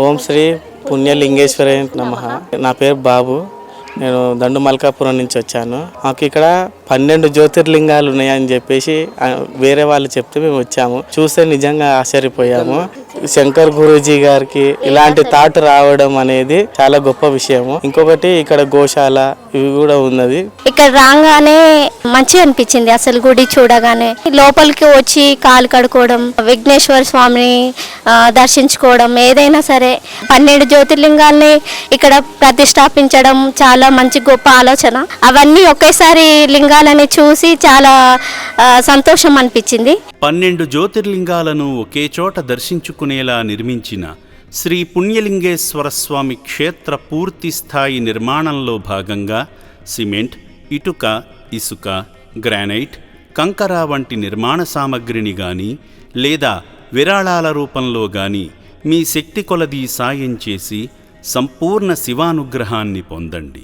ఓం శ్రీ పుణ్యలింగేశ్వరే నమః. నా పేరు బాబు. నేను దండు మల్కాపురం నుంచి వచ్చాను. మాకు ఇక్కడ 12 జ్యోతిర్లింగాలు ఉన్నాయని చెప్పేసి వేరే వాళ్ళు చెప్తే మేము వచ్చాము. చూస్తే నిజంగా ఆశ్చర్యపోయాము. శంకర్ గురూజీ గారికి ఇలాంటి థాట్ రావడం అనేది చాలా గొప్ప విషయము. ఇంకొకటి ఇక్కడ గోశాల ఇవి కూడా ఉన్నది. ఇక్కడ రాగానే మంచి అనిపించింది. అసలు గుడి చూడగానే లోపలికి వచ్చి కాలు కడుకోవడం, విఘ్నేశ్వర స్వామిని దర్శించుకోవడం, ఏదైనా సరే 12 జ్యోతిర్లింగాల్ని ఇక్కడ ప్రతిష్టాపించడం చాలా మంచి గొప్ప ఆలోచన. అవన్నీ ఒకేసారి లింగాలని చూసి చాలా సంతోషం అనిపించింది. 12 జ్యోతిర్లింగాలను ఒకే చోట దర్శించుకునేలా నిర్మించిన శ్రీ పుణ్యలింగేశ్వర స్వామి క్షేత్ర పూర్తి స్థాయి నిర్మాణంలో భాగంగా సిమెంట్, ఇటుక, ఇసుక, గ్రానైట్, కంకర వంటి నిర్మాణ సామగ్రిని గాని లేదా విరాళాల రూపంలో గాని మీ శక్తి కొలది సాయం చేసి సంపూర్ణ శివానుగ్రహాన్ని పొందండి.